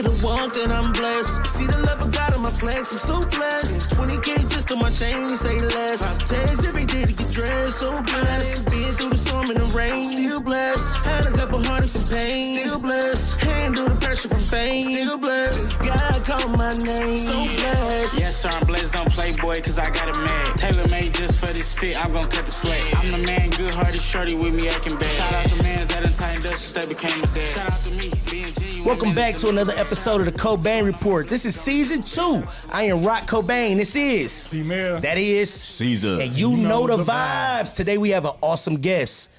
could've walked and I'm blessed. See the love of God on my flex, I'm so blessed. 20K just on my chain, say less. Pop tags every day to get dressed, so blessed. Been through the storm and the rain, still blessed. Had a couple heartaches and pain, still blessed. Handle the pressure from fame, still blessed. God called my name, so blessed. Yes, sir, I'm blessed, don't play boy, cause I got it mad. Tailor made just for this fit, I'm gon' cut the slack. I'm the man, good hearted shorty with me acting bad. Shout out to man that done tightened up since they became a dad. Shout out to me, being genuine. Welcome back to another episode of the Cobain Report. This is season 2. I am Rock Cobain. This is Tramell. That is Caesar. And you know the vibes. Today we have an awesome guest.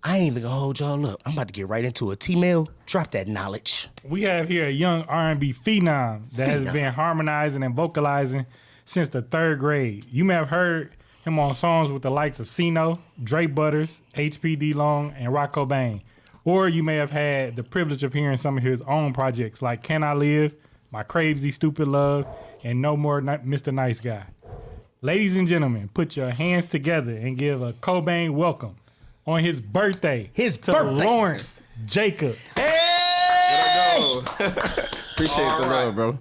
I ain't gonna hold y'all up. I'm about to get right into it. Tramell, drop that knowledge. We have here a young R&B phenom that has been harmonizing and vocalizing since the 3rd grade. You may have heard him on songs with the likes of Sino, Dre Butters, HPD Long, and Rock Cobain. Or you may have had the privilege of hearing some of his own projects like Can I Live, My Crazy Stupid Love, and No More Mr. Nice Guy. Ladies and gentlemen, put your hands together and give a Cobain welcome on his birthday. Lawrence Jacob. Hey! Appreciate the love, bro.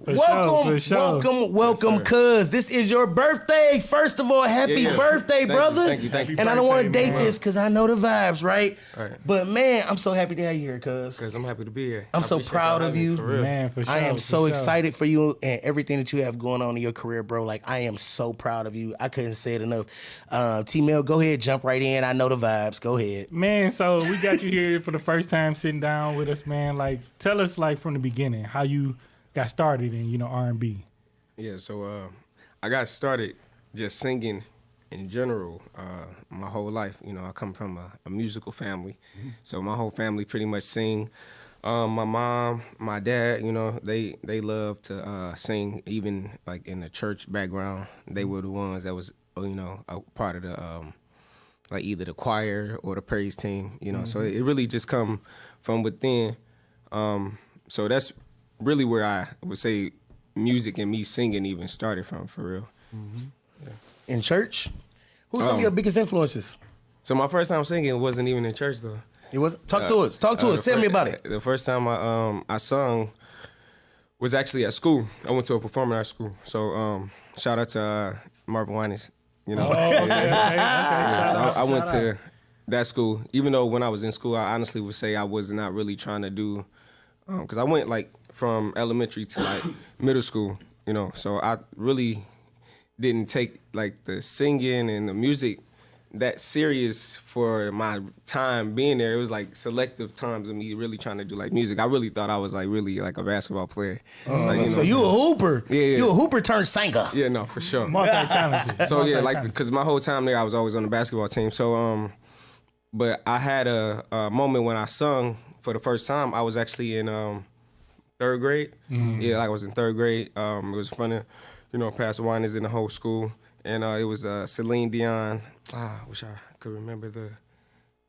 Welcome, cuz. This is your birthday. First of all, happy birthday, brother. Thank you. And I don't want to date this because I know the vibes, right? Right. But man, I'm so happy to have you here, cuz. Because I'm happy to be here. I'm so proud of you. For real. Man, for sure. I am so excited for you and everything that you have going on in your career, bro. Like, I am so proud of you. I couldn't say it enough. Tramell, go ahead, jump right in. I know the vibes. Go ahead. Man, so we got you here for the first time sitting down with us, man. Like, tell us, like, from the beginning, how you got started in, R&B. Yeah, so I got started just singing in general my whole life. I come from a musical family. So my whole family pretty much sing. My mom, my dad, they love to sing, even like in the church background. They were the ones that was, a part of the, like either the choir or the praise team, So it really just come from within. So that's really where I would say music and me singing even started from, for real. Yeah. In church? Who's some of your biggest influences? So my first time singing wasn't even in church, though. It was. Talk to us. Tell me about it. The first time I sung was actually at school. I went to a performing arts school. So shout out to Marvin Winans. Okay. So I went to that school. Even though when I was in school, I honestly would say I was not really trying to do, because I went like from elementary to like middle school, so I really didn't take like the singing and the music that serious for my time being there. It was like selective times of me really trying to do like music. I really thought I was like really like a basketball player. So you a hooper. Yeah. You a hooper turned singer. Yeah, no, for sure. Multi-talented. So yeah, like, because my whole time there I was always on the basketball team. So but I had a moment when I sung for the first time. I was actually in 3rd grade. Yeah, like I was in 3rd grade. It was in front of, Pastor Winans in the whole school. And it was Celine Dion. I wish I could remember the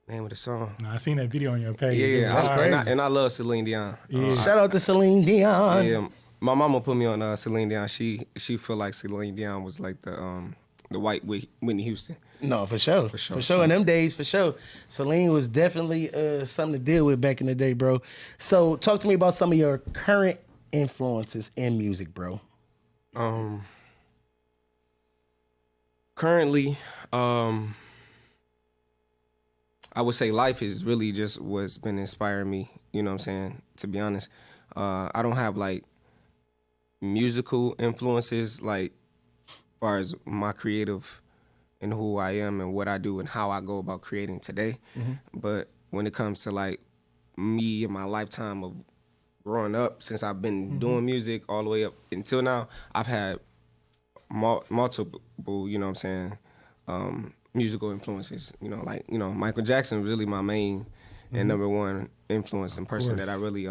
name of the song. I seen that video on your page. Yeah, and I love Celine Dion. Yeah. Shout out to Celine Dion. Yeah, my mama put me on Celine Dion. She feel like Celine Dion was like the white Whitney Houston. No, for sure. For sure. In them days, for sure. Celine was definitely something to deal with back in the day, bro. So talk to me about some of your current influences in music, bro. Currently, I would say life is really just what's been inspiring me, you know what I'm saying, to be honest. I don't have like musical influences like as far as my creative and who I am and what I do and how I go about creating today. But when it comes to like me and my lifetime of growing up, since I've been doing music all the way up until now, I've had multiple, you know what I'm saying, musical influences. Michael Jackson was really my main and number one influence and person that I really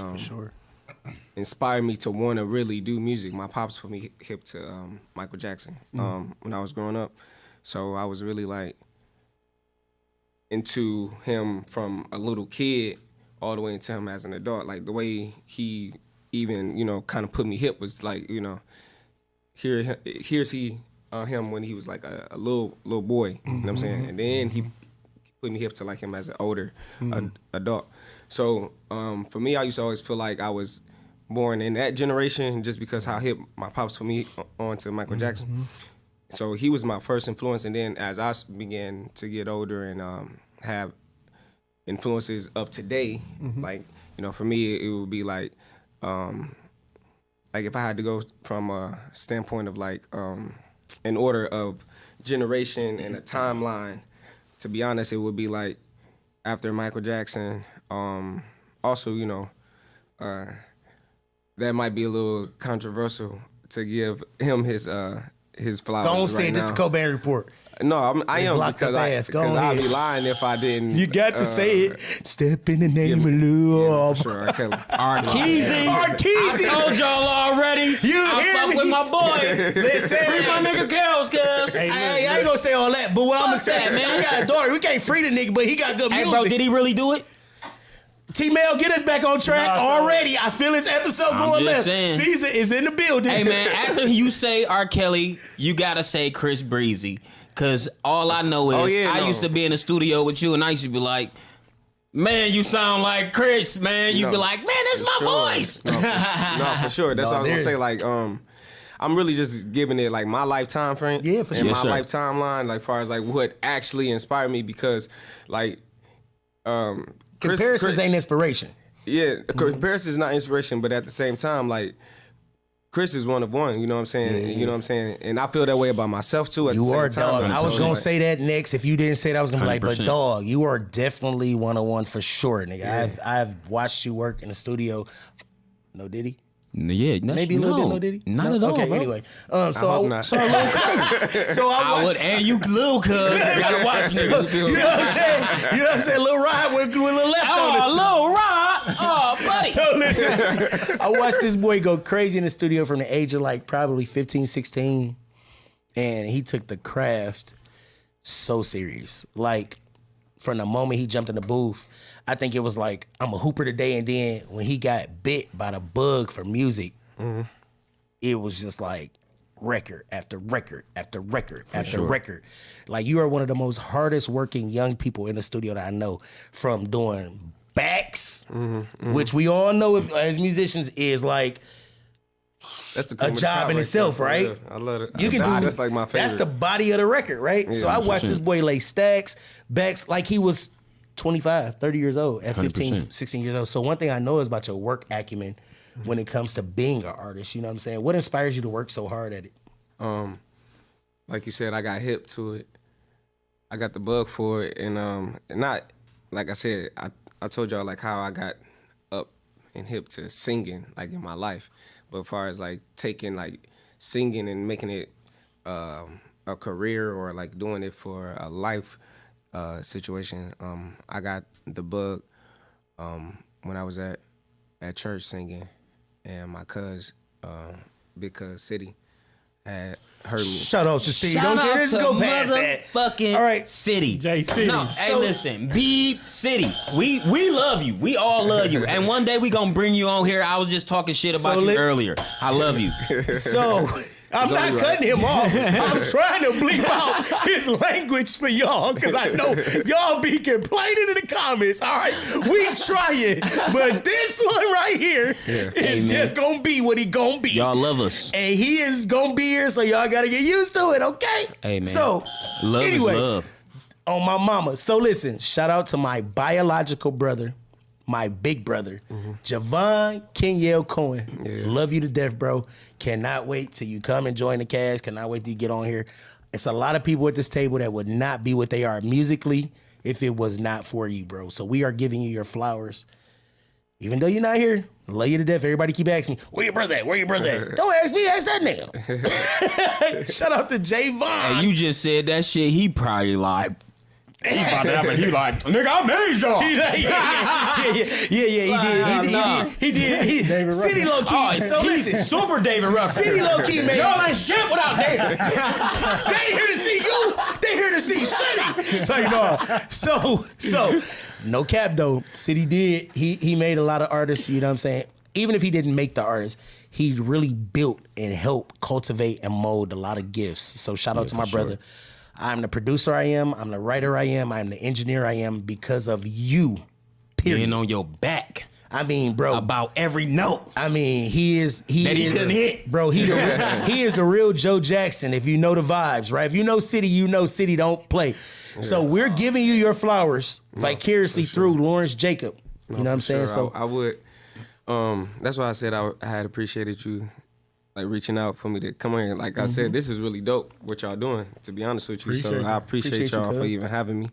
inspired me to want to really do music. My pops put me hip to Michael Jackson when I was growing up. So I was really like into him from a little kid all the way into him as an adult. Like the way he even, kind of put me hip was like, here's him when he was like a little boy, you know what I'm saying? And then he put me hip to like him as an older adult. So for me, I used to always feel like I was born in that generation just because how hip my pops put me on to Michael Jackson. So he was my first influence, and then as I began to get older and have influences of today, like, you know, for me it would be like if I had to go from a standpoint of like an order of generation and a timeline, to be honest, it would be like after Michael Jackson. Also, you know, that might be a little controversial to give him his flowers. Don't say right it. This now. the Cobain Report. No, I am locked because up ass. Go I'd ahead. be lying if I didn't. You got to say it. Step in the name of love. For sure, R. Kelly. Arkeezy. Arkeezy. I told y'all already. You I hear fuck me? with my boy. Listen. Free my nigga Kels, cuz. Hey, I ain't gonna say all that, but what I'm gonna say, that, man. I got a daughter. We can't free the nigga, but he got good Hey, music. bro, did he really do it? T-Mail, get us back on track No, already. I feel this episode I'm going left. just saying. Caesar is in the building. Hey, man, after you say R. Kelly, you gotta say Chris Breezy. Because all I know is I used to be in the studio with you, and I used to be like, man, you sound like Chris, man. You'd be like, man, that's my voice. No, for sure. That's what I was gonna there- say. Like, I'm really just giving it like my lifetime frame. Yeah, for sure. And Yes, my sir. lifetime line, like far as like what actually inspired me, because like Comparisons ain't inspiration. Yeah, comparison is not inspiration, but at the same time, like Chris is one of one. You know what I'm saying? Yeah, you know what I'm saying? And I feel that way about myself too. At You the same are time, dog. I was So, gonna like, say that next. If you didn't say that, I was gonna be like, but 100%. dog, you are definitely 101 for sure, nigga. I've watched you work in the studio. No Diddy? Yeah, that's, Maybe a little bit no Diddy? Not No? at all, Okay, bro. anyway. I hope not. So I I would, watched. and you little cuz. Gotta watch niggas. You know what I'm saying? You know what I'm saying? Lil Rod with a little left on it. Oh, Lil Rod. Oh, buddy. So listen, I watched this boy go crazy in the studio from the age of like probably 15, 16. And he took the craft so serious. Like from the moment he jumped in the booth, I think it was like, I'm a hooper today. And then when he got bit by the bug for music, it was just like record after record after record after record. Like you are one of the most hardest working young people in the studio that I know, from doing backs, which we all know as musicians is like that's the a cream of the job crop in right itself, there, for right? real. I love it. You can do that's like my favorite. That's the body of the record, right? So I watched this boy lay stacks, backs, like he was 25, 30 years old at 15, 100%. 16 years old. So one thing I know is about your work acumen when it comes to being an artist. You know what I'm saying? What inspires you to work so hard at it? Like you said, I got hip to it. I got the bug for it, and not like I said. I told y'all like how I got up and hip to singing like in my life, but as far as like taking like singing and making it a career or like doing it for a life situation, I got the bug when I was at church singing, and my big cuz City had heard me. Shout out to Steve. Shout Don't out get to go past that. motherfucking All right. City. J City. No, hey, So- listen, Beep City. We love you. We all love you. And one day we gonna bring you on here. I was just talking shit about So you let- earlier. I love you. So I'm not only cutting him off. I'm trying to bleep out his language for y'all because I know y'all be complaining in the comments. All right, we trying, but this one right here is Hey, man. just gonna be what he gonna be. Y'all love us. And he is gonna be here, so y'all gotta get used to it, okay? Hey, man. So Love anyway, is love. on my mama. So listen, shout out to my biological brother, my big brother, Javon Kenyale Cohen. Love you to death, bro. Cannot wait till you come and join the cast. Cannot wait till you get on here. It's a lot of people at this table that would not be what they are musically if it was not for you, bro. So we are giving you your flowers. Even though you're not here, love you to death. Everybody keep asking me, where your brother at? Where your brother at? Don't ask me, ask that nigga. Shout out to Javon. Hey, you just said that shit. He probably like. He about to have a, he like, nigga, I made y'all. He did. City low key. Oh, So he's listen, super David Ruffin. City low key, man. Y'all ain't shit without David. They ain't here to see you. They here to see City. So you know. So no cap though. City did. He made a lot of artists. You know what I'm saying? Even if he didn't make the artists, he really built and helped cultivate and mold a lot of gifts. So shout out to my brother. I'm the producer I am. I'm the writer I am. I'm the engineer I am because of you. Period. Being on your back. I mean, bro, about every note. I mean, he couldn't hit. Bro, he is the real Joe Jackson, if you know the vibes, right? If you know City don't play. Yeah. So we're giving you your flowers vicariously through Lawrence Jacob. You know what I'm saying? So I would. That's why I said I had appreciated you, like reaching out for me to come here. Like I said, this is really dope what y'all doing. To be honest with you, I appreciate y'all for even having me.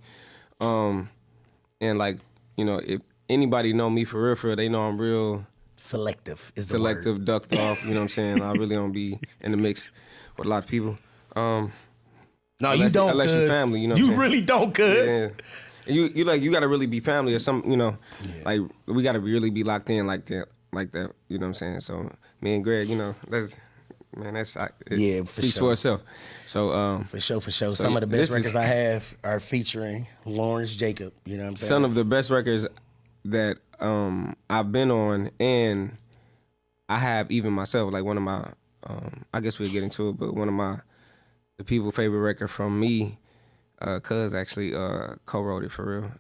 And like, you know, if anybody know me for real, they know I'm real selective. Ducked off. You know what I'm saying? I really don't be in the mix with a lot of people. No, you don't. Unless you're family, you know. You really don't, cuz. Yeah. You gotta really be family or something, you know. Yeah. Like we gotta really be locked in like that, you know what I'm saying? So me and Greg, you know, it speaks for itself. So for sure. So some of the best records I have are featuring Lawrence Jacob, you know what I'm saying? Some of the best records that I've been on, and I have even myself, like one of my I guess we'll get into it, but one of the people favorite record from me, cuz actually co-wrote it for real.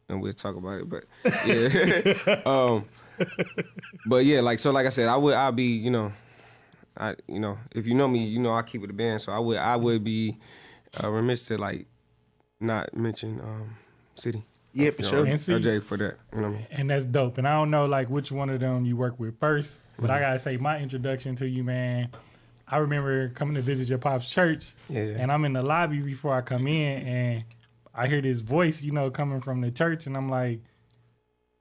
And we'll talk about it, but yeah. But yeah, like I said, I'll be, you know, if you know me, you know I keep it a band, so I would be remiss to like not mention City. Yeah, for sure. And Jay for that, you know what I mean? And that's dope. And I don't know like which one of them you work with first, but I gotta say my introduction to you, man. I remember coming to visit your pop's church, and I'm in the lobby before I come in, and I hear this voice, you know, coming from the church, and I'm like,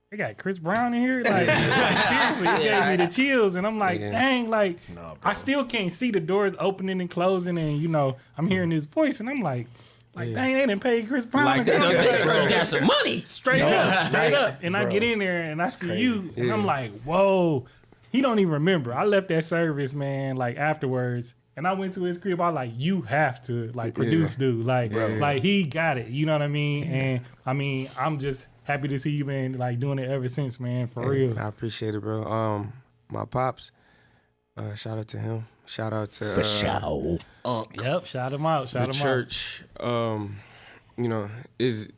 they got Chris Brown in here? Like seriously, it gave me the chills, and I'm like, dang, like, I still can't see the doors opening and closing, and, you know, I'm hearing this voice, and I'm like, dang, they didn't pay Chris Brown. Like, this church got some money. Straight up. And I get in there, and I see you, and I'm like, whoa. He don't even remember. I left that service, man, like afterwards, and I went to his crib. I was like, you have to like produce, dude. Like, like he got it. You know what I mean? And I mean, I'm just happy to see you been like doing it ever since, man. For real. I appreciate it, bro. My pops. Shout out to him. Shout out to for sure. Yep. Shout him out. Shout him church. You know, is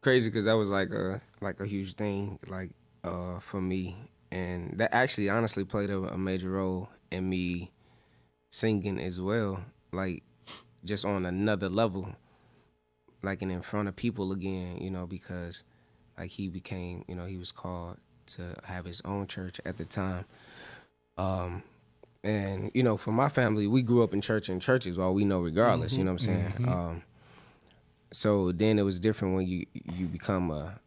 crazy because that was like a huge thing, like for me. And that actually honestly played a major role in me singing as well, like just on another level, like and in front of people again, you know, because like he became, you know, he was called to have his own church at the time. And, you know, for my family, we grew up in church and churches, all we know regardless, you know what I'm saying? So then it was different when you become a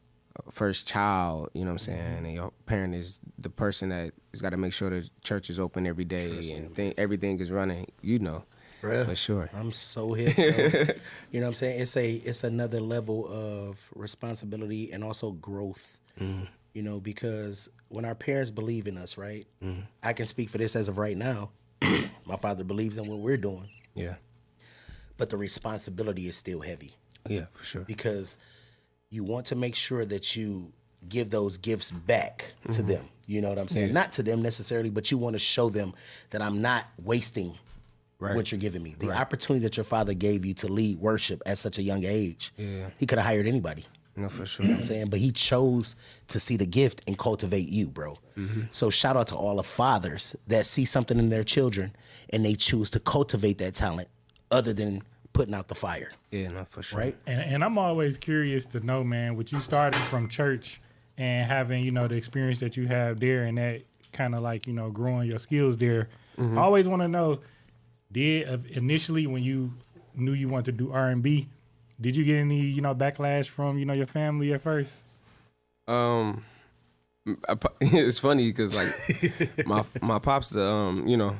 first child, you know what I'm saying, and your parent is the person that has got to make sure the church is open every day and everything is running, you know, for sure. I'm so hip, bro. You know what I'm saying? It's another level of responsibility and also growth, you know, because when our parents believe in us, right, I can speak for this as of right now. My father believes in what we're doing. Yeah. But the responsibility is still heavy. Yeah, for sure. Because you want to make sure that you give those gifts back to them. You know what I'm saying? Not to them necessarily, but you want to show them that I'm not wasting what you're giving me. The opportunity that your father gave you to lead worship at such a young age, he could have hired anybody. No, for sure. You know what I'm saying? But he chose to see the gift and cultivate you, bro. So shout out to all the fathers that see something in their children and they choose to cultivate that talent other than putting out the fire. Yeah, no, for sure. Right? And I'm always curious to know, man, what you started from church and having, you know, the experience that you have there and that kind of like, you know, growing your skills there. I always want to know, initially when you knew you wanted to do R&B, did you get any, you know, backlash from, you know, your family at first? It's funny because like my pop's the you know,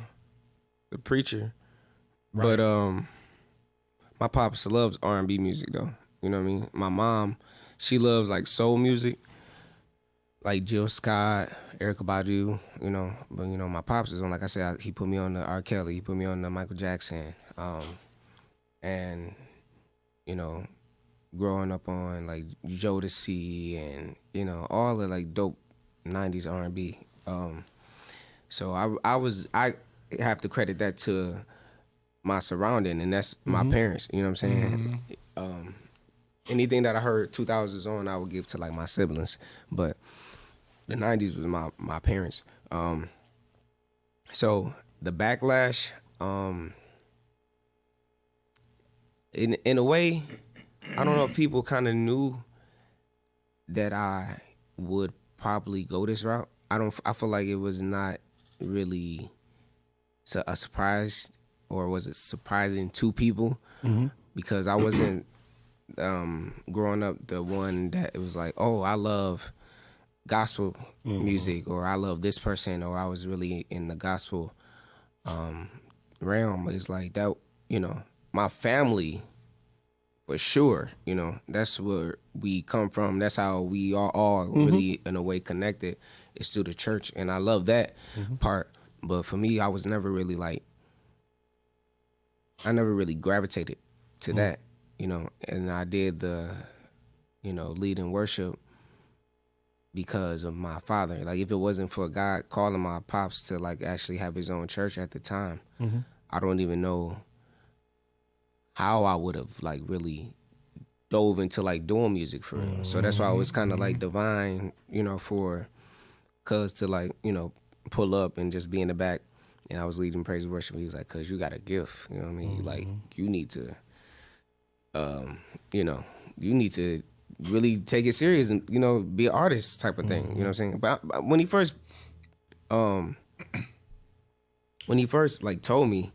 the preacher, but my pops loves R&B music though. You know what I mean? My mom, she loves like soul music, like Jill Scott, Erykah Badu. You know, but you know my pops is on. Like I said, he put me on the R. Kelly. He put me on the Michael Jackson. And you know, growing up on like Jodeci and you know all the like dope '90s R&B. So I have to credit that to my surrounding, and that's my parents. You know what I'm saying? Anything that I heard 2000s on, I would give to like my siblings. But the 90s was my parents. So the backlash, in a way, I don't know if people kind of knew that I would probably go this route. I feel like it was not really a surprise, or was it surprising to people? Because I wasn't growing up the one that it was like, oh, I love gospel music, or I love this person, or I was really in the gospel realm. It's like that, my family, for sure, that's where we come from. That's how we are all really, in a way, connected. It's through the church, and I love that part. But for me, I was never really I never really gravitated to that, and I did the, lead in worship because of my father. Like, if it wasn't for God calling my pops to actually have his own church at the time, I don't even know how I would have really dove into doing music for real. So that's why it was kind of divine, for cuz to pull up and just be in the back, and I was leading praise and worship. He was like, cuz you got a gift, you know what I mean? You need to you need to really take it serious and, be an artist type of thing. You know what I'm saying? But when he first told me,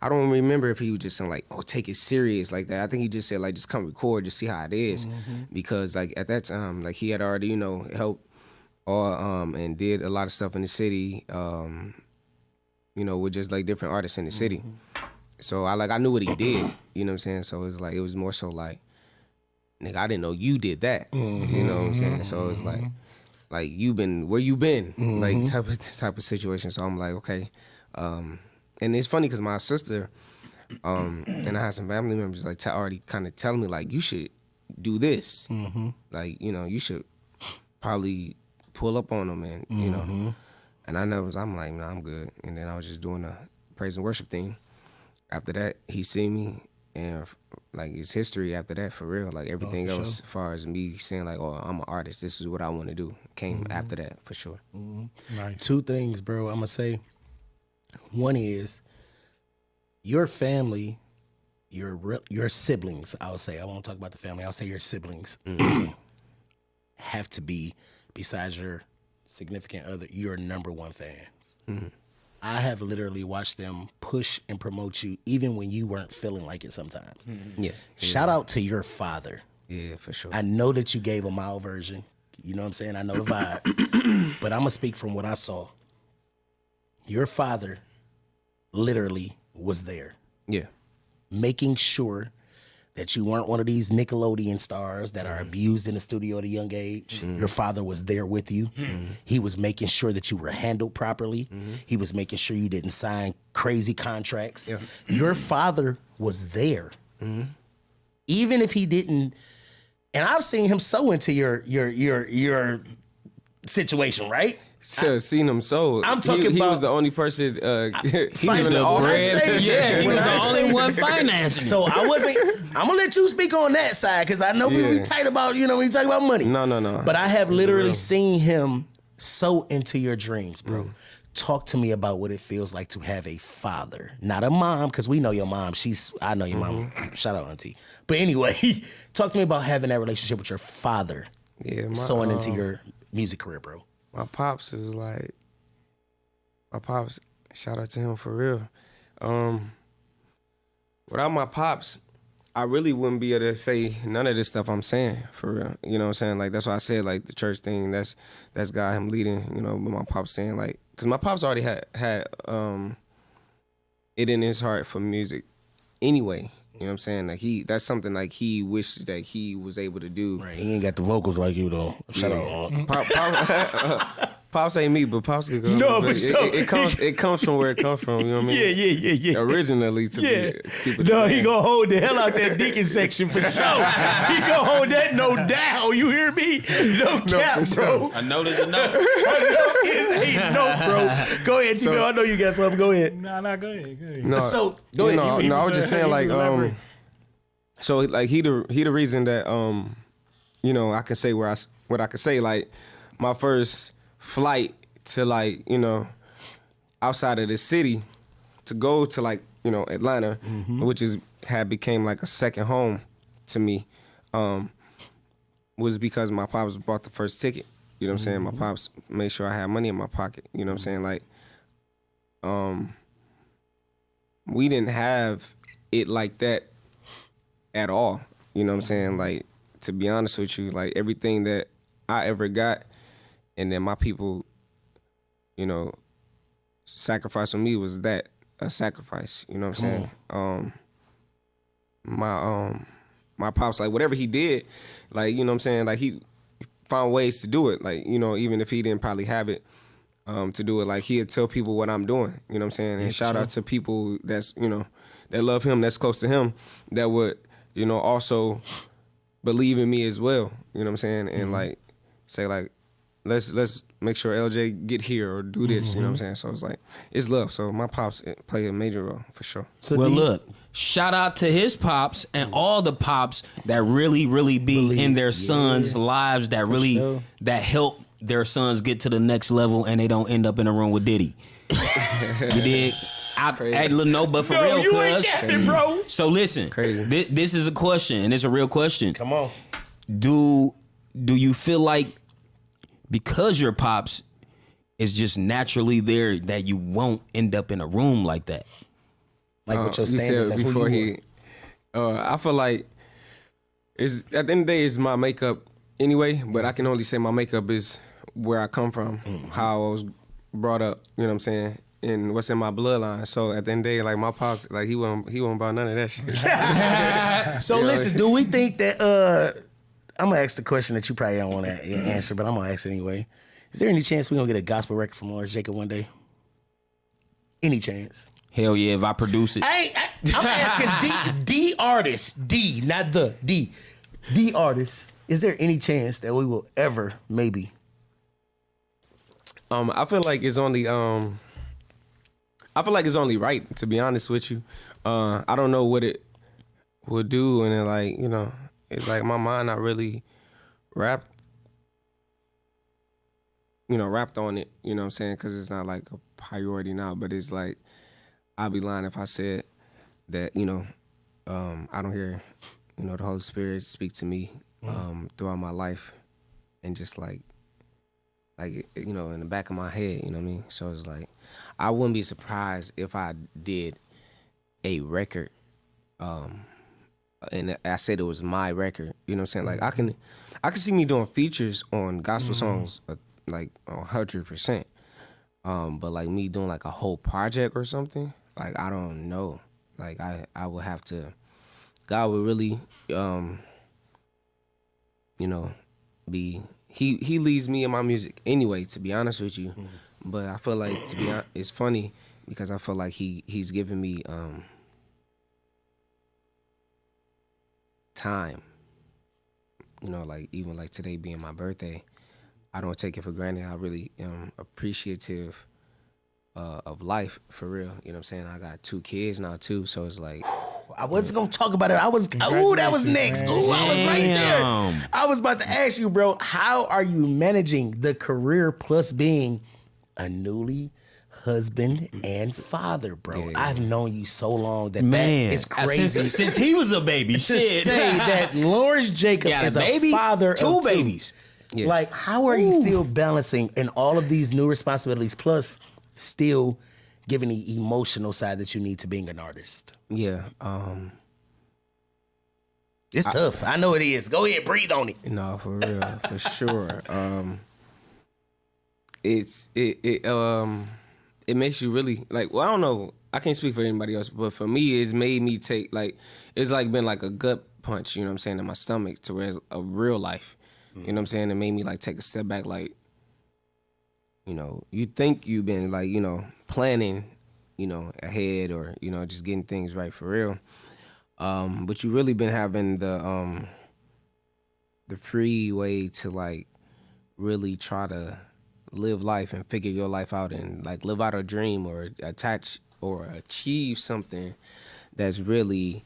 I don't remember if he was just saying oh, take it serious like that. I think he just said just come record, just see how it is. Because at that time, he had already, helped and did a lot of stuff in the city, with just different artists in the city. So I knew what he did, you know what I'm saying? So it was more so nigga, I didn't know you did that. You know what I'm saying? So it was where you been? Type of situation. So I'm like, okay. And it's funny because my sister, and I had some family members already kind of telling me you should do this. You should probably pull up on them, and and I'm like, no, I'm good. And then I was just doing a praise and worship thing. After that, he seen me, and it's history after that, for real. Everything else, as far as me saying oh, I'm an artist, this is what I want to do, came after that, for sure. Nice. Two things, bro, I'm gonna say. One is your family, your siblings, I would say. I won't talk about the family. I'll say your siblings have to be, besides your significant other, your number one fan. I have literally watched them push and promote you even when you weren't feeling like it sometimes. Yeah. Shout out to your father. Yeah, for sure. I know that you gave a mild version. You know what I'm saying? I know the vibe. But I'm going to speak from what I saw. Your father literally was there. Yeah. Making sure that you weren't one of these Nickelodeon stars that are abused in the studio at a young age. Your father was there with you. He was making sure that you were handled properly. He was making sure you didn't sign crazy contracts. Yeah. Your father was there. Even if he didn't, and I've seen him so into your situation, right? Seen him so. I'm talking he about. Was the only person Fighting the bread. Yeah, he was the only one financing. So I wasn't. I'm gonna let you speak on that side because I know we tight about when you talk about money. No. But I have literally seen him so into your dreams, bro. Talk to me about what it feels like to have a father, not a mom, because we know your mom. I know your mom. Shout out, auntie. But anyway, talk to me about having that relationship with your father. Yeah, sewing into your music career, bro. My pops was shout out to him for real. Without my pops, I really wouldn't be able to say none of this stuff I'm saying, for real. You know what I'm saying? That's why I said the church thing, that's God, him leading, but my pops saying because my pops already had it in his heart for music anyway. You know what I'm saying? That's something he wished that he was able to do. Right, he ain't got the vocals like you though. Shut up. Pops ain't me, but Pops could go. No, for sure. It comes from where it comes from. You know what I mean? Yeah. Originally, to keep it. No, he gonna hold the hell out that Deacon section for sure. He gonna hold that no down. You hear me? No cap, bro. I know there's a no. A no is a no, bro. Go ahead, Tito. I know you got something. Go ahead. No, go ahead. No, so go ahead. I was just saying so he the reason that I can say what I can say. My first flight to like, outside of the city to go to like, Atlanta, which had became like a second home to me, was because my pops bought the first ticket. You know what I'm saying? My pops made sure I had money in my pocket. You know what I'm saying? Like, we didn't have it like that at all. You know what I'm saying? Like, to be honest with you, like everything that I ever got and then my people, sacrifice on me was a sacrifice. You know what I'm saying? My pops, like whatever he did, like, you know what I'm saying? Like he found ways to do it. Like, even if he didn't probably have it to do it, like he'd tell people what I'm doing. You know what I'm saying? And shout out to people that's, that love him, that's close to him, that would, also believe in me as well. You know what I'm saying? And like say like, let's make sure LJ get here or do this. You know what I'm saying? So it's like, it's love. So my pops play a major role for sure. So well, look, shout out to his pops and all the pops that really, really be in their sons' lives, that really that help their sons get to the next level and they don't end up in a room with Diddy. You dig? Hey, no, but for real, you ain't capping, bro. So listen, this is a question, and it's a real question. Come on. Do you feel like because your pops is just naturally there that you won't end up in a room like that? Like with your standards and before I feel like it's at the end of the day it's my makeup anyway, but I can only say my makeup is where I come from, how I was brought up, you know what I'm saying, and what's in my bloodline. So at the end of the day, like my pops, like he won't about none of that shit. So listen, do we think that I'm gonna ask the question that you probably don't want to answer, but I'm gonna ask it anyway. Is there any chance we're gonna get a gospel record from Lawrence Jacob one day? Any chance? Hell yeah, if I produce it. I'm asking D artist, D, not the D. D artist. Is there any chance that we will ever, maybe? I feel like it's only right, to be honest with you. I don't know what it would do, and then like, it's like my mind not really wrapped on it, you know what I'm saying? Because it's not like a priority now, but it's like, I'd be lying if I said that, I don't hear, the Holy Spirit speak to me throughout my life and just like, in the back of my head, you know what I mean? So it's like, I wouldn't be surprised if I did a record, and I said it was my record, you know what I'm saying? Like, I can see me doing features on gospel songs, like 100%. But like me doing like a whole project or something, like I don't know. Like I would have to, God would really, be, he leads me in my music anyway, to be honest with you. But I feel like, to be honest, it's funny because I feel like he's giving me time. Like even like today being my birthday, I don't take it for granted. I really am appreciative of life, for real. You know what I'm saying? I got 2 kids now too, so it's like, I wasn't gonna talk about it. That was next. I was right there. I was about to ask you, bro, how are you managing the career plus being a newly husband and father, bro? Yeah. I've known you so long that is crazy. Since he was a baby, to say that Lawrence Jacob is a father 2 of 2 babies. Yeah. Like, how are you still balancing in all of these new responsibilities, plus still giving the emotional side that you need to being an artist? Yeah. It's tough. I know it is. Go ahead, breathe on it. No, for real, for sure. It makes you really like. Well, I don't know. I can't speak for anybody else, but for me, it's made me take like, it's like been like a gut punch. You know what I'm saying, in my stomach, to where it's a real life. You know what I'm saying? It made me like take a step back, like, you think you've been like, planning, ahead, or, just getting things right for real. But you really been having the free way to like really try to live life and figure your life out and like live out a dream or attach or achieve something that's really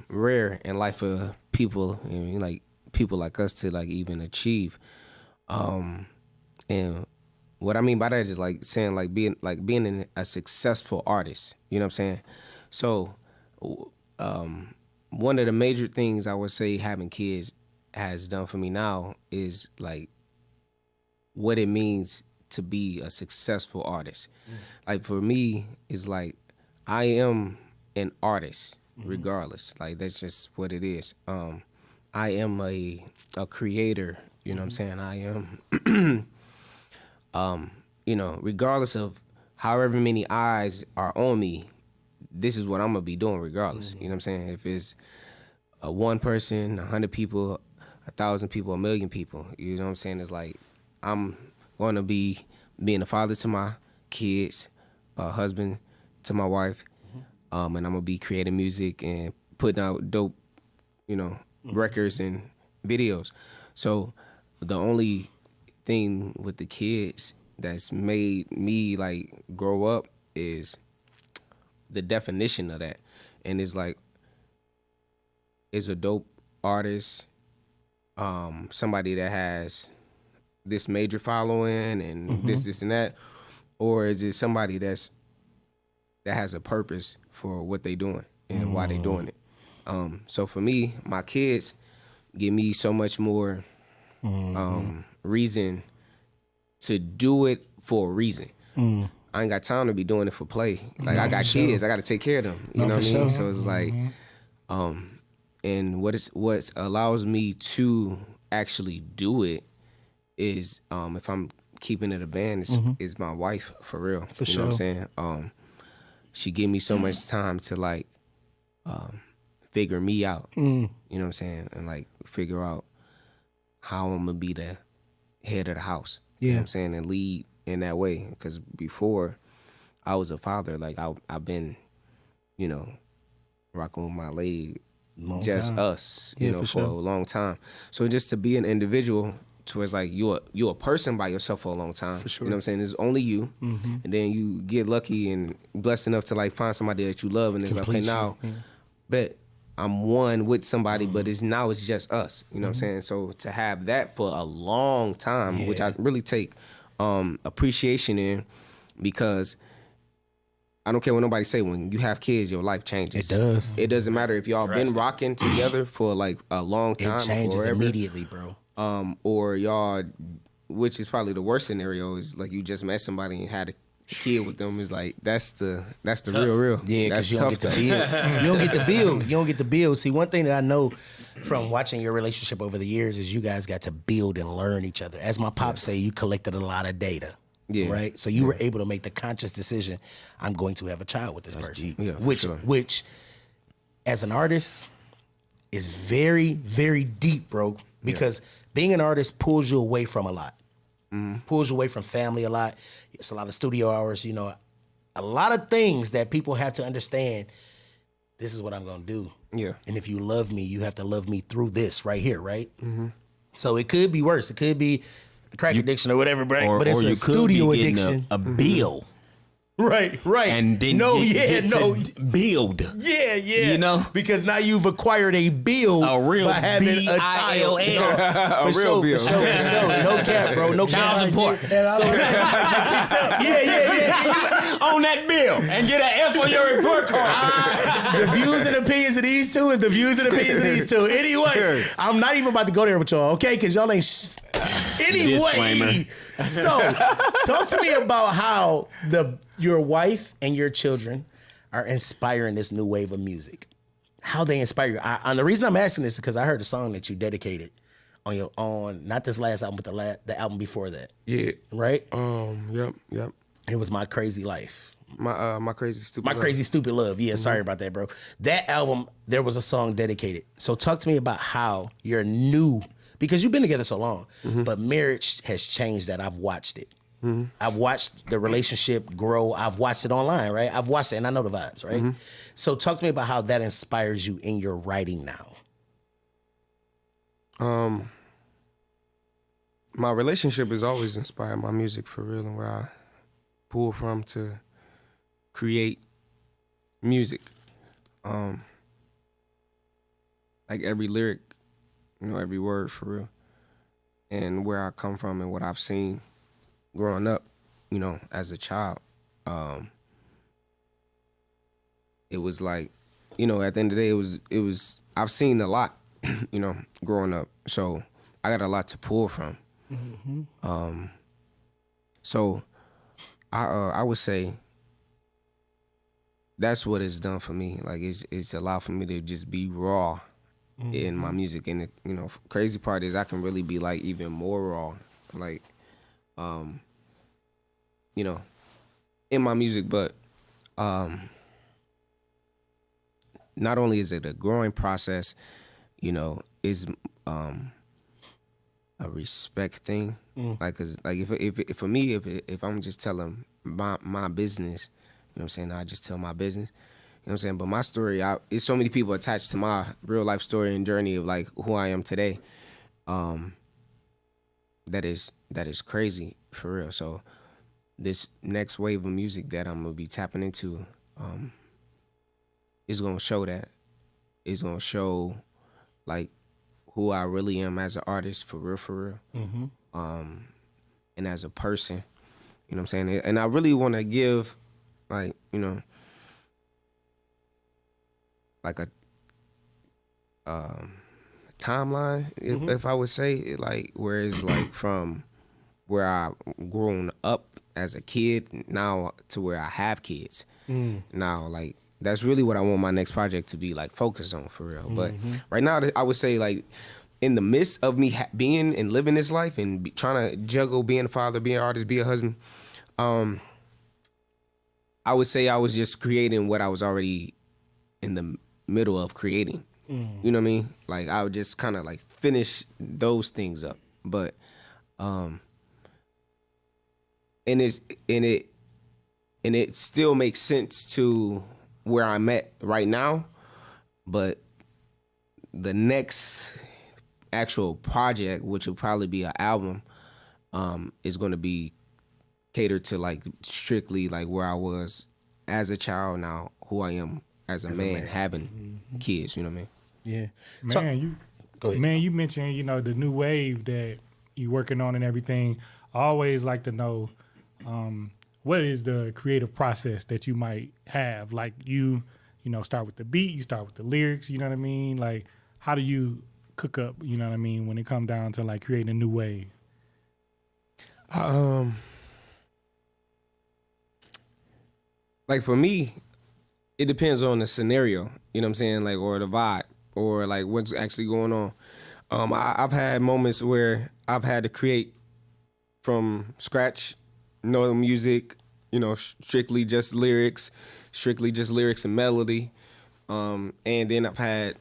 rare in life for people, like people like us to like even achieve. And what I mean by that is like saying like being a successful artist. You know what I'm saying? So, one of the major things I would say having kids has done for me now is like what it means to be a successful artist. Like for me, it's like I am an artist regardless. Like that's just what it is. I am a creator. You know what I'm saying? I am, you know, regardless of however many eyes are on me, this is what I'm gonna be doing regardless. You know what I'm saying? If it's one person, 100 people, 1,000 people, 1,000,000 people, you know what I'm saying? It's like I'm gonna be being a father to my kids, a husband to my wife, and I'm gonna be creating music and putting out dope, you know, records and videos. So the only thing with the kids that's made me like grow up is the definition of that. And it's like, is a dope artist somebody that has this major following and this and that, or is it somebody that has a purpose for what they doing and why they doing it? So for me, my kids give me so much more reason to do it for a reason. I ain't got time to be doing it for play. Like I got kids, I got to take care of them. You know what I mean? So it's like, and what allows me to actually do it is, if I'm keeping it a band, is my wife for real. You know what I'm saying? She give me so much time to like figure me out. You know what I'm saying? And like figure out how I'm gonna be the head of the house. You know what I'm saying? And lead in that way. Because before I was a father, like I've been, you know, rocking with my lady, us, you know, for a long time. So just to be an individual towards like you're a person by yourself for a long time. For sure. You know what I'm saying? It's only you. And then you get lucky and blessed enough to like find somebody that you love and it's okay now. But I'm one with somebody, but it's just us. You know what I'm saying? So to have that for a long time, which I really take appreciation in, because I don't care what nobody say, when you have kids, your life changes. It does. It doesn't matter if y'all been rocking together for like a long time. It changes immediately, bro. Or y'all, which is probably the worst scenario, is like you just met somebody and had a kid with them. Is like that's the real. Yeah, because you don't get to build. You don't get to build. You don't get to build. See, one thing that I know from watching your relationship over the years is you guys got to build and learn each other. As my pops say, you collected a lot of data. Yeah. Right. So you were able to make the conscious decision. I'm going to have a child with this person. Yeah, which, as an artist, is very, very deep, bro. Because being an artist pulls you away from a lot. Pulls you away from family a lot. It's a lot of studio hours, you know, a lot of things that people have to understand. This is what I'm going to do. Yeah. And if you love me, you have to love me through this right here, right? So it could be worse. It could be a crack addiction or whatever, right? But it's a studio addiction. A bill. Right. And then build. Yeah. You know? Because now you've acquired a bill by having a child. A real bill. For sure. No cap, bro. No child support. Yeah. On that bill. And get an F on your report card. The views and opinions of these two is the views and opinions of these two. Anyway, I'm not even about to go there with y'all, okay? Because y'all ain't... Anyway, so talk to me about how your wife and your children are inspiring this new wave of music. How they inspire you. And the reason I'm asking this is because I heard a song that you dedicated on not this last album, but the album before that. Yeah. Right? Yep. It was My Crazy Life. My Crazy Stupid Love. My Crazy Stupid Love. Yeah, sorry about that, bro. That album, there was a song dedicated. So talk to me about how your new, because you've been together so long, but marriage has changed that. I've watched it. I've watched the relationship grow. I've watched it online, right? I've watched it and I know the vibes, right? So talk to me about how that inspires you in your writing now. My relationship has always inspired my music for real, and where I pull from to create music. Like every lyric, you know, every word for real. And where I come from and what I've seen growing up, as a child, it was like, at the end of the day, it was I've seen a lot, growing up. So I got a lot to pull from. So I would say that's what it's done for me. Like it's allowed for me to just be raw in my music. And the crazy part is I can really be like even more raw, like in my music. But not only is it a growing process, is a respect thing. Like, 'cause like if for me, if I'm just telling my business, what I'm saying, I just tell my business. What I'm saying? But my story, it's so many people attached to my real life story and journey of like who I am today. That is crazy for real. So this next wave of music that I'm gonna be tapping into, is gonna show that. It's gonna show like who I really am as an artist for real. And as a person, what I'm saying? And I really want to give like, like a timeline, if I would say, like, where it's like from where I grown up as a kid now to where I have kids now. Like, that's really what I want my next project to be like focused on for real. But right now, I would say like in the midst of me being and living this life and trying to juggle being a father, being an artist, be a husband, I would say I was just creating what I was already in the middle of creating. You know what I mean? Like I would just kind of like finish those things up. But and it still makes sense to where I'm at right now. But the next actual project, which will probably be an album, is going to be catered to like strictly like where I was as a child, now who I am as a man having kids. You know what I mean? Yeah. Man, Go ahead. Man, you mentioned, the new wave that you working on and everything. I always like to know what is the creative process that you might have? Like you start with the beat, you start with the lyrics, you know what I mean? Like how do you cook up, you know what I mean, when it comes down to like creating a new wave? Like for me, it depends on the scenario, you know what I'm saying? Like, or the vibe, or like what's actually going on. I've had moments where I've had to create from scratch, no music, strictly just lyrics and melody. And then I've had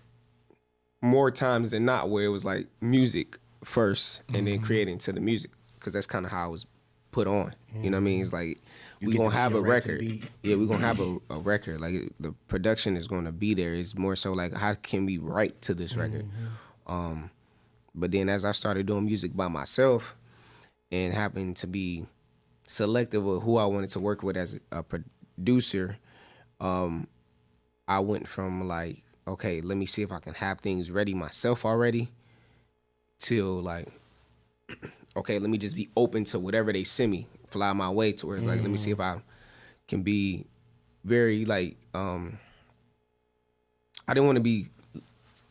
more times than not where it was like music first and then creating to the music, because that's kind of how I was put on. You know what I mean? It's like we're going to have a record. Yeah, we're going to have a record. Like the production is going to be there. It's more so like how can we write to this record? But then as I started doing music by myself and having to be selective of who I wanted to work with as a producer, I went from like, okay, let me see if I can have things ready myself already, till like, okay, let me just be open to whatever they send me, fly my way, to where it's like, let me see if I can be very like, I didn't want to be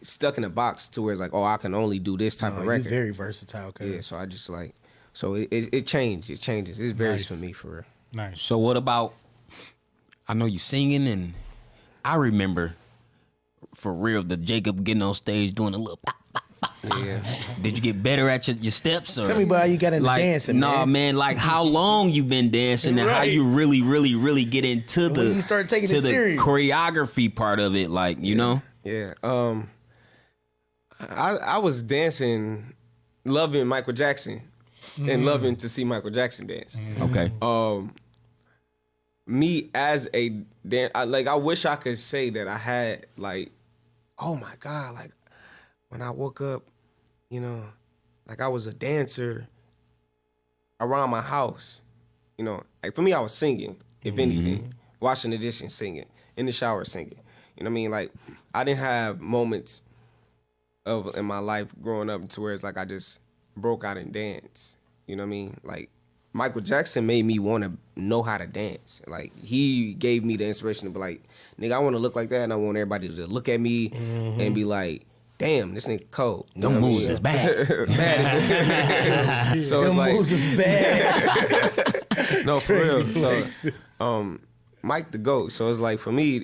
stuck in a box to where it's like, oh, I can only do this type of record. You're very versatile, cuz. Yeah, so I just like, so it changed. It changes. It varies for me, for real. Nice. So what about, I know you singing, and I remember for real the Jacob getting on stage doing a little pop, pop, pop. Yeah. Did you get better at your steps? Or Tell me about how you got into like, dancing, nah, man. like how long you been dancing and how Right. you really get into When you start taking it serious. choreography part of it, like, you know? Yeah. I was dancing, loving Michael Jackson and loving to see Michael Jackson dance. Okay. Me as a I wish I could say that I had like, oh my God, like when I woke up, like I was a dancer around my house. Like for me, I was singing, if anything, washing the dishes singing, in the shower singing. You know what I mean? Like I didn't have moments in my life growing up to where it's like I just broke out and danced. You know what I mean? Like Michael Jackson made me want to know how to dance. Like, he gave me the inspiration to be like, nigga, I want to look like that, and I want everybody to look at me and be like, damn, this nigga cold. Them moves is bad. Bad. So it's Them like, moves is bad. no, for real. Flex. So, Mike the GOAT. So it's like, for me,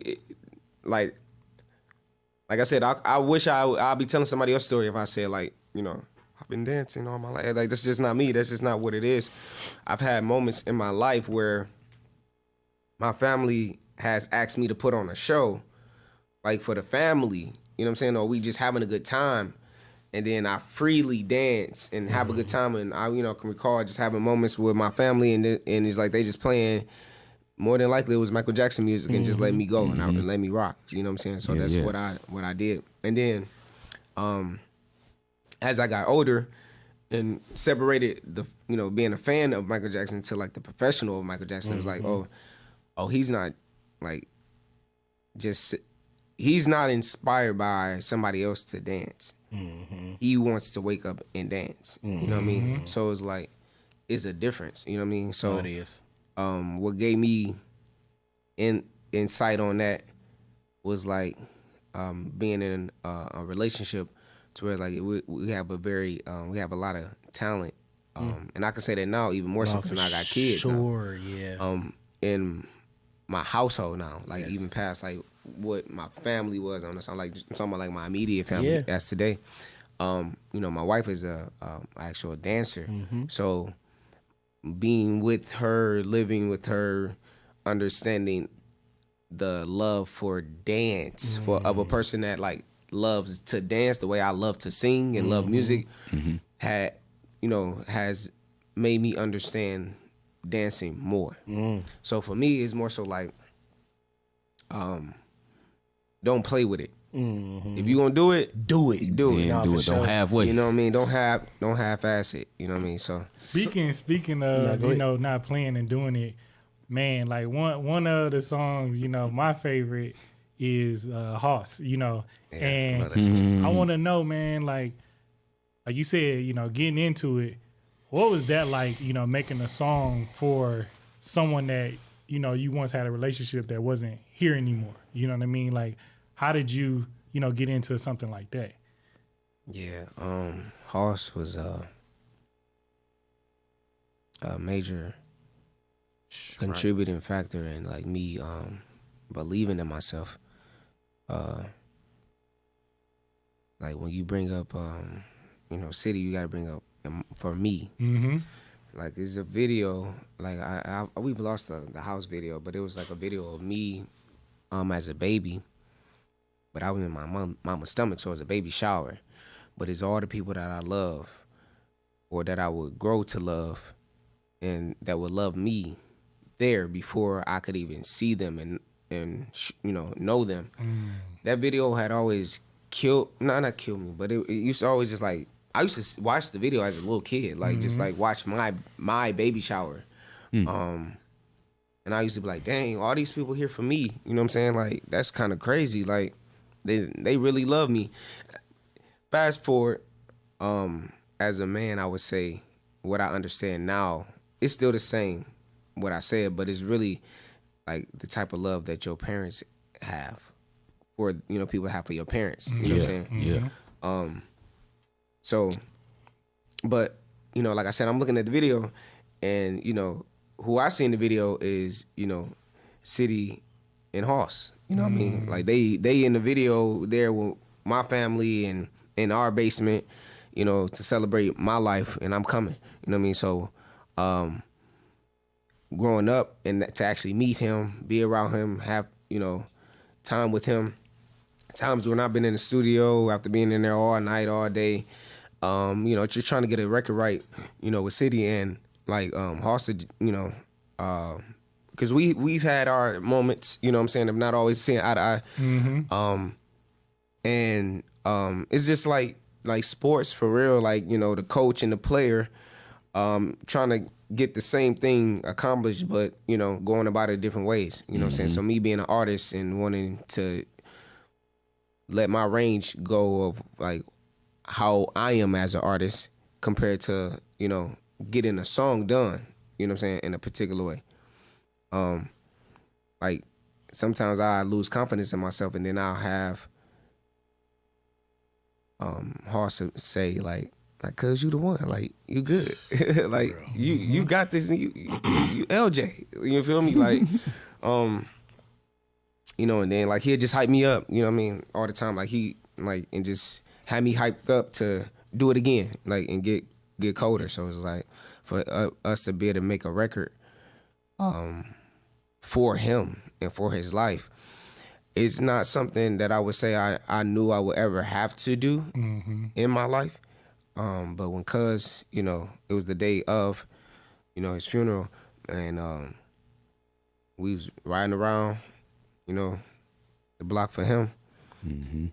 like I said, I wish I'd be telling somebody else's story if I said, like, you know, I've been dancing all my life. Like, that's just not me. That's just not what it is. I've had moments in my life where my family has asked me to put on a show, like, for the family. You know what I'm saying? Or we just having a good time. And then I freely dance and have a good time. And I, you know, can recall just having moments with my family, and it's like they just playing. More than likely, it was Michael Jackson music, and just let me go and let me rock. You know what I'm saying? So that's what I did. And then, as I got older and separated the, you know, being a fan of Michael Jackson to like the professional of Michael Jackson, it was like, oh, he's not like just. He's not inspired by somebody else to dance. He wants to wake up and dance. You know what I mean? So it's like, it's a difference. You know what I mean? So it is. What gave me insight on that was like being in a relationship to where like we have a very we have a lot of talent, and I can say that now even more so because I got kids. Sure, now. In my household now, like even past like what my family was on this. I'm talking about like my immediate family as today. You know, my wife is a actual dancer, so being with her, living with her, understanding the love for dance of a person that like loves to dance the way I love to sing and love music has made me understand dancing more. So for me, it's more so like, don't play with it. If you gonna do it, do it. Do it. Don't halfway. You know what I mean? Don't half-ass it. You know what I mean? So speaking of you know, not playing and doing it, man, like one of the songs, you know, my favorite is Hoss, you know. And I wanna know, man, like you said, you know, getting into it, what was that like, you know, making a song for someone that, you know, you once had a relationship that wasn't here anymore? You know what I mean? Like, how did you, you know, get into something like that? Yeah, Hoss was a major contributing factor in like me believing in myself. Like when you bring up you know, city, you gotta bring up for me. Like it's a video, like we've lost the house video, but it was like a video of me as a baby. But I was in my mama's stomach, so it was a baby shower. But it's all the people that I love, or that I would grow to love, and that would love me there before I could even see them and you know them. That video had always not killed me, but it used to always just like, I used to watch the video as a little kid, like just like watch my baby shower. And I used to be like, dang, all these people here for me. You know what I'm saying? Like, that's kind of crazy. Like, they really love me. Fast forward, as a man, I would say what I understand now, it's still the same, what I said, but it's really like the type of love that your parents have, or, you know, people have for your parents. You know what I'm saying? Yeah. So, but, you know, like I said, I'm looking at the video, and, you know, who I see in the video is, you know, City and Hoss. You know what I mean? Like they in the video there with my family and in our basement, you know, to celebrate my life, and I'm coming. You know what I mean? So, growing up and to actually meet him, be around him, have, you know, time with him. Times when I've been in the studio after being in there all night, all day, you know, just trying to get a record right, you know, with City and like Hoss, you know, because we've had our moments, you know what I'm saying, of not always seeing eye to eye. And it's just like sports for real, like, you know, the coach and the player trying to get the same thing accomplished, but, you know, going about it different ways, you know what I'm saying? So me being an artist and wanting to let my range go of like how I am as an artist compared to, you know, getting a song done You know what I'm saying? In a particular way. Like sometimes I lose confidence in myself, and then I'll have Hoss say like, cuz you the one, like you good, like you got this, and you LJ, you feel me, like, you know, and then like he'll just hype me up, you know what I mean, all the time, like he like and just had me hyped up to do it again, like and get colder. So it's like for us to be able to make a record, for him and for his life. It's not something that I would say I knew I would ever have to do in my life. But when cuz, you know, it was the day of, you know, his funeral, and we was riding around, you know, the block for him. And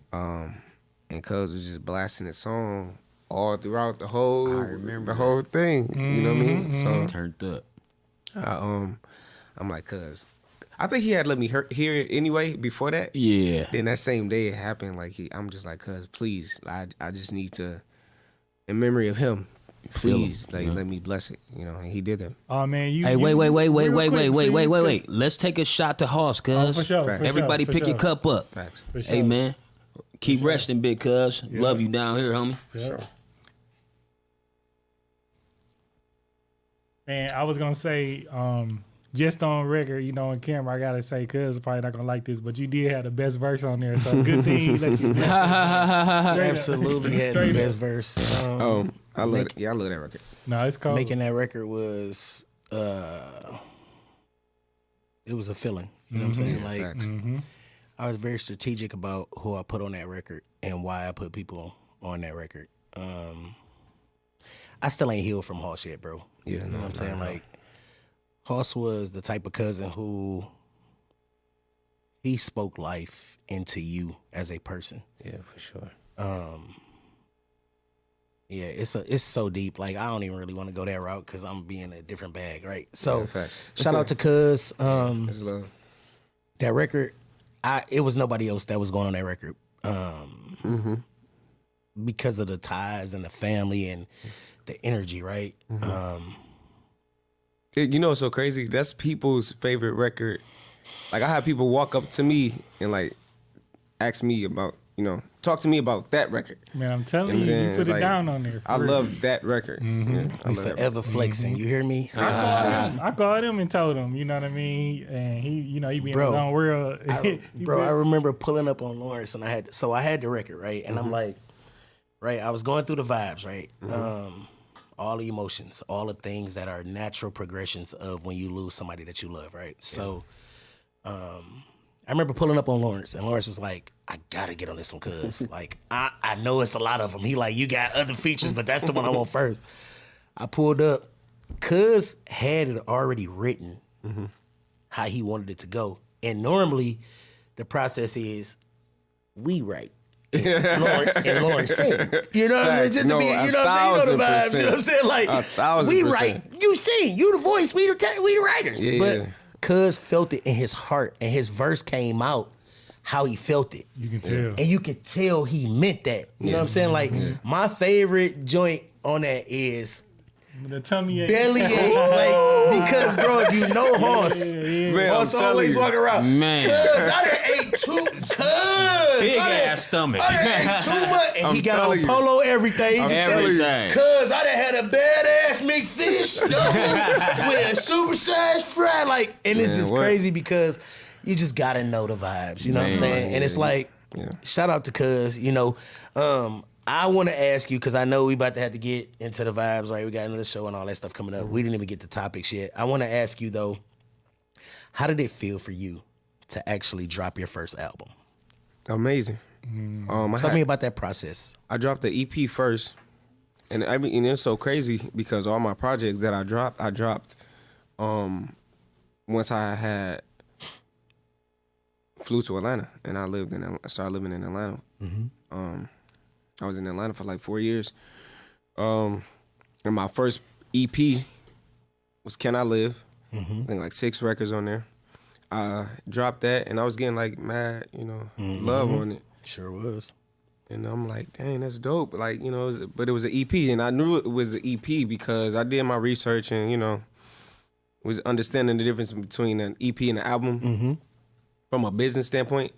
cuz was just blasting his song all throughout the whole thing. You know what I mean? So Turned up. I'm like, cuz I think he had let me hear it anyway before that. Yeah. Then that same day it happened. Like I'm just like, cuz please, I just need to, in memory of him, please, like let me bless it. You know, and he did that. Oh man, Hey, wait. Let's take a shot to Hoss, cuz. For sure. Everybody pick your cup up. Facts. For sure. Hey man, keep resting, big cuz. Love you down here, homie. Sure. And I was gonna say, just on record, you know, on camera, I gotta say, cuz probably not gonna like this, but you did have the best verse on there, so good thing you let you. Absolutely had the best verse. I love it. Yeah, I love that record. No, it's cold. Making that record was, it was a feeling. You know what I'm saying? Yeah, Like, facts. I was very strategic about who I put on that record and why I put people on that record. I still ain't healed from Hoss yet, bro. Yeah, You know what I'm saying? Like, Hoss was the type of cousin who he spoke life into you as a person. Yeah, for sure. Yeah, it's so deep. Like, I don't even really want to go that route because I'm being a different bag, right? So, Yeah, facts. shout out to Cuz. It's love. That record, it was nobody else that was going on that record. Because of the ties and the family and the energy, right? You know what's so crazy? That's people's favorite record. Like I have people walk up to me and like ask me about, you know, talk to me about that record. Man, I'm telling You know what I'm you, saying? you put It's it like, down on there. I love that record. Yeah, I We love that record. forever flexing. You hear me? I called him and told him, you know what I mean? And he, you know, he be in his Bro, own world. Bro, I remember pulling up on Lawrence and I had the record, right? And I'm like, right, I was going through the vibes, right? All the emotions, all the things that are natural progressions of when you lose somebody that you love, right? So I remember pulling up on Lawrence and Lawrence was like, I gotta get on this one, cuz. Like, I know it's a lot of them. He like, you got other features, but that's the one I want first. I pulled up. Cuz had it already written how he wanted it to go. And normally the process is we write. And Lauren sing. You know what I'm saying? Just to be, you know what I'm saying? You know the vibes. You know what I'm saying? Like, 1,000%. we write, you sing, you the voice, we the writers. Yeah. But Cuz felt it in his heart, and his verse came out how he felt it. You can tell. And you could tell he meant that. You know what I'm saying? Like, my favorite joint on that is The tummy ache. Bellyache. Like, because, bro, if you know Hoss, Man, Hoss I'm telling always you. walk around. Man. Cuz I done ate too. Big ass stomach. I done ate too much. And I'm he got telling on you. polo everything. He just said, Everything. cuz I done had a badass McFish with a supersized fry. Like, and it's Man, just what? crazy because you just gotta know the vibes. You know what I'm saying? And it's like, shout out to Cuz, you know. I want to ask you, because I know we about to have to get into the vibes, right? We got another show and all that stuff coming up. We didn't even get to topics yet. I want to ask you, though, how did it feel for you to actually drop your first album? Amazing. Tell me about that process. I dropped the EP first, and it's so crazy because all my projects that I dropped once I had flew to Atlanta, and I started living in Atlanta. I was in Atlanta for like 4 years. And my first EP was Can I Live? I think like 6 records on there. I dropped that, and I was getting like mad, you know, love on it. Sure was. And I'm like, dang, that's dope. Like, you know, but it was an EP, and I knew it was an EP because I did my research, and, you know, was understanding the difference between an EP and an album from a business standpoint,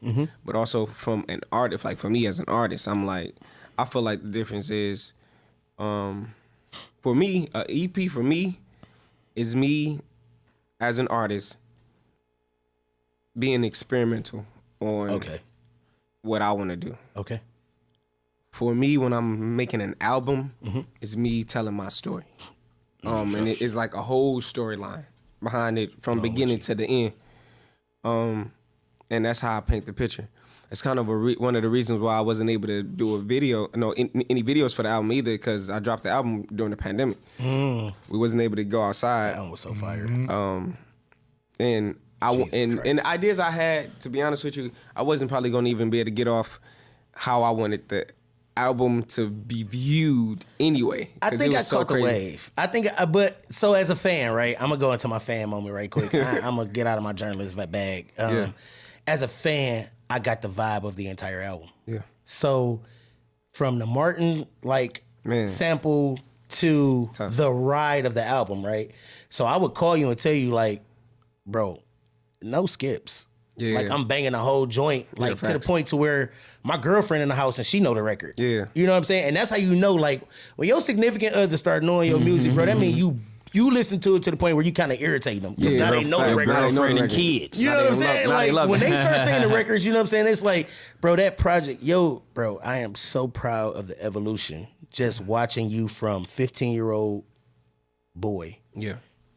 but also from an artist. Like for me as an artist, I'm like, I feel like the difference is, for me, an EP for me is me as an artist being experimental on what I want to do. Okay. For me, when I'm making an album, it's me telling my story. And it's like a whole storyline behind it from beginning to the end. And that's how I paint the picture. It's kind of one of the reasons why I wasn't able to do any videos for the album either, because I dropped the album during the pandemic. We wasn't able to go outside. That album was so fire. And the ideas I had, to be honest with you, I wasn't probably going to even be able to get off how I wanted the album to be viewed anyway. I think I caught the wave. But so as a fan, right? I'm gonna go into my fan moment right quick. I'm gonna get out of my journalist bag. As a fan, I got the vibe of the entire album. Yeah. So from the Martin sample to the ride of the album, right? So I would call you and tell you like, bro, no skips. Yeah. Like I'm banging the whole joint, like to the point to where my girlfriend in the house and she know the record. Yeah. You know what I'm saying? And that's how you know, like, when your significant other start knowing your music, bro, that means you listen to it to the point where you kind of irritate them. Because now they know the record. Girlfriend and kids. You know what I'm saying? Like, when they start saying the records, you know what I'm saying? It's like, bro, that project, bro, I am so proud of the evolution. Just watching you from 15-year-old boy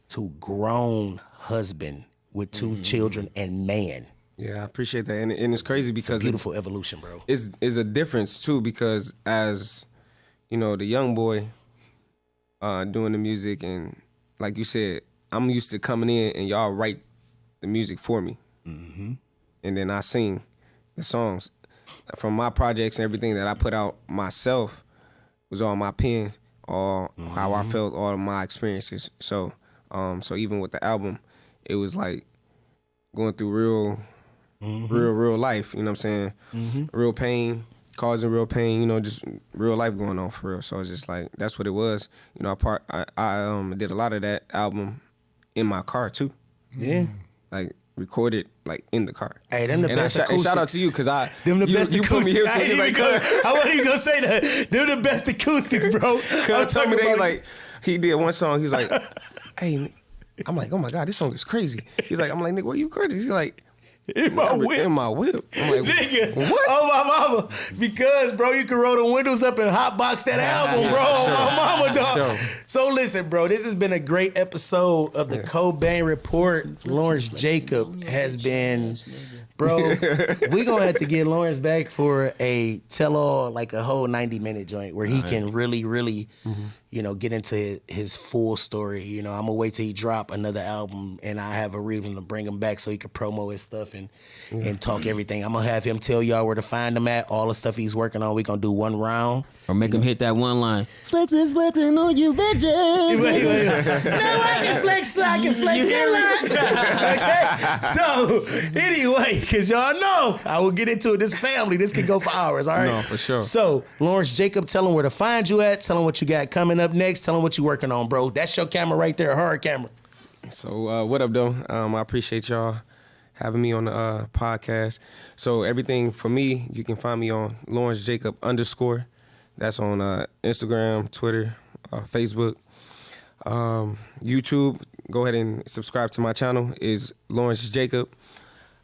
to grown husband with 2 children and man. Yeah, I appreciate that. And it's crazy because it's a beautiful evolution, bro. It's a difference too, because as, you know, the young boy doing the music, and like you said, I'm used to coming in and y'all write the music for me. And then I sing the songs. From my projects and everything that I put out myself was all my pen, all how I felt, all of my experiences. So even with the album, it was like going through real life, you know what I'm saying? Real pain, causing real pain, you know, just real life going on for real. So it's just like, that's what it was. You know, I did a lot of that album in my car too. Yeah. Like recorded like in the car. Hey, them the best acoustics. And shout out to you, because you put me here to I wasn't even gonna say that. They're the best acoustics, bro. Cuz told me that he did one song, he was like, hey, I'm like, oh my God, this song is crazy. I'm like, nigga, what you recording? He's like, in my whip. I'm like, nigga, what? Oh my mama, because bro, you can roll the windows up and hotbox that album, bro. Sure. My mama, dog. Sure. So listen, bro, this has been a great episode of the Cobain Report. Lawrence Jacob has been, bro. We gonna have to get Lawrence back for a tell-all, like a whole 90-minute joint where he can really, you know, get into his full story. You know, I'm gonna wait till he drop another album and I have a reason to bring him back so he can promo his stuff and talk everything. I'm gonna have him tell y'all where to find him at, all the stuff he's working on. We gonna do one round. Or make him hit that one line. Flexing on you, bitches. Wait. Now I can flex a lot. Okay. So, anyway, because y'all know, I will get into it. This family, this could go for hours, all right? No, for sure. So, Lawrence Jacob, tell him where to find you at. Tell him what you got coming up next. Tell him what you working on, bro. That's your camera right there, hard camera. So, what up, though? I appreciate y'all having me on the podcast. So, everything for me, you can find me on Lawrence Jacob _. That's on Instagram, Twitter, Facebook, YouTube. Go ahead and subscribe to my channel. Is Lawrence Jacob.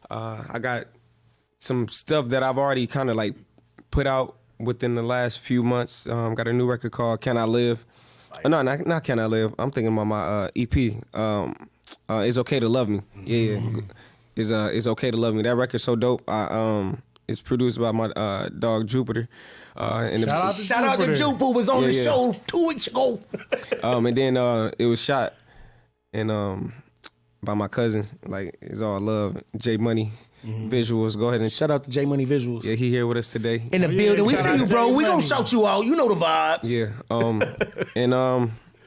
I got some stuff that I've already kind of like put out within the last few months. Got a new record called Can I Live? No, not Can I Live. I'm thinking about my EP. It's Okay to Love Me. Yeah. It's Okay to Love Me. That record's so dope. It's produced by my dog Jupiter. Shout out to Jupe, who was on the show 2 weeks ago. And then it was shot by my cousin. Like, it's all love. J Money Visuals. Go ahead and shout out to J Money Visuals. Yeah, he here with us today. In the building. We see you, bro. We gonna shout you out. You know the vibes.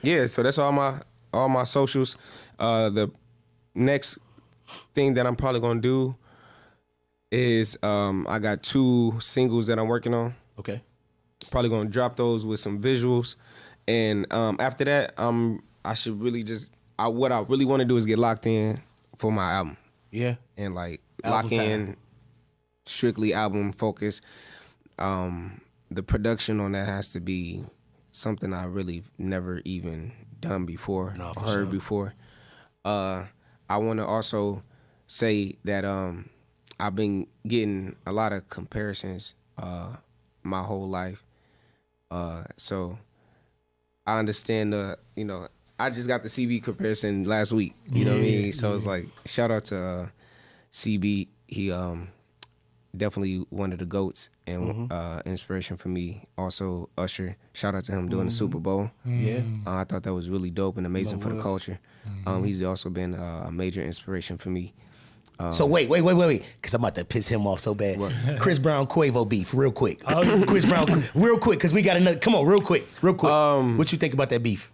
Yeah. So that's all my socials. The next thing that I'm probably gonna do is I got 2 singles that I'm working on. Okay. Probably gonna drop those with some visuals, and after that, I should really just what I really want to do is get locked in for my album. Yeah. And like Album lock in strictly album focus. The production on that has to be something I really never even done before or heard before. I want to also say that I've been getting a lot of comparisons my whole life. So I understand I just got the CB comparison last week. You know what I mean? So it's like, shout out to CB. He definitely one of the GOATs and inspiration for me. Also Usher, shout out to him doing the Super Bowl. Yeah. I thought that was really dope and amazing for the culture. He's also been a major inspiration for me. So wait, because I'm about to piss him off so bad. Chris Brown, Quavo beef, real quick. Chris Brown, real quick, because we got another. Come on, real quick. What you think about that beef?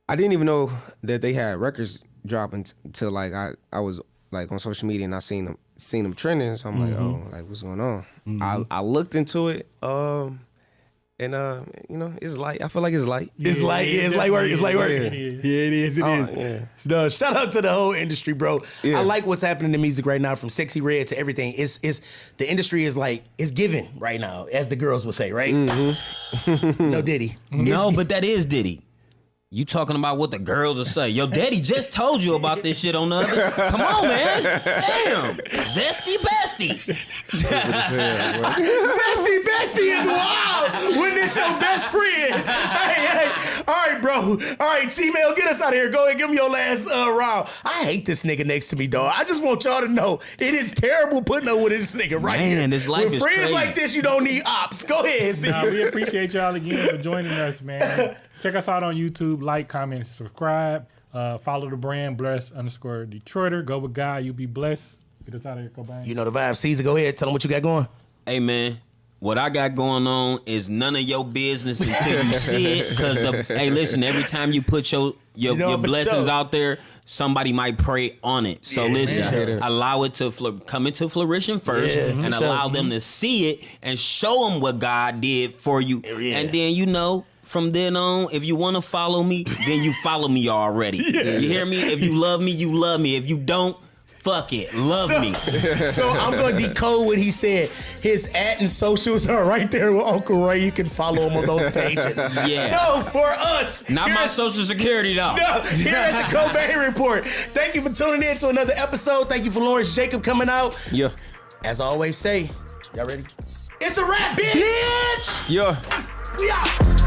I didn't even know that they had records dropping until like I was like on social media and I seen them trending. So I'm like, oh, like what's going on? I looked into it. And it's light. I feel like it's light. It's light. Yeah, it's light work. It's light work. Yeah, it is. It is. Yeah. No, shout out to the whole industry, bro. Yeah. I like what's happening in music right now, from Sexy Red to everything. It's the industry is like it's giving right now, as the girls would say, right? No Diddy. No, but that is Diddy. You talking about what the girls will say. Yo, daddy just told you about this shit on the other. Come on, man. Damn. Zesty bestie. Zesty bestie is wild when it's your best friend. Hey. All right, bro. All right, Tramell, get us out of here. Go ahead, give me your last round. I hate this nigga next to me, dog. I just want y'all to know it is terrible putting up with this nigga right here. Man, this life with is friends crazy. like this, you don't need ops. Go ahead, see. Nah, we appreciate y'all again for joining us, man. Check us out on YouTube. Like, comment, and subscribe. Follow the brand, bless_Detroiter. Go with God. You be blessed. Get us out of here, Cobain. You know the vibe. Caesar, go ahead. Tell them what you got going. Hey, man. What I got going on is none of your business until you see it. Because hey, listen, every time you put your blessings out there, somebody might pray on it. So listen, allow it to come into fruition first, and allow them to see it and show them what God did for you. Yeah. And then from then on, if you want to follow me, then you follow me already. You hear me? If you love me, you love me. If you don't, fuck it. Love me. So I'm going to decode what he said. His and socials are right there with Uncle Ray. You can follow him on those pages. Yeah. So for us. Not my social security, though. No, here at the Cobain Report. Thank you for tuning in to another episode. Thank you for Lawrence Jacob coming out. Yeah. As I always say, y'all ready? It's a wrap, bitch! Yeah. We out.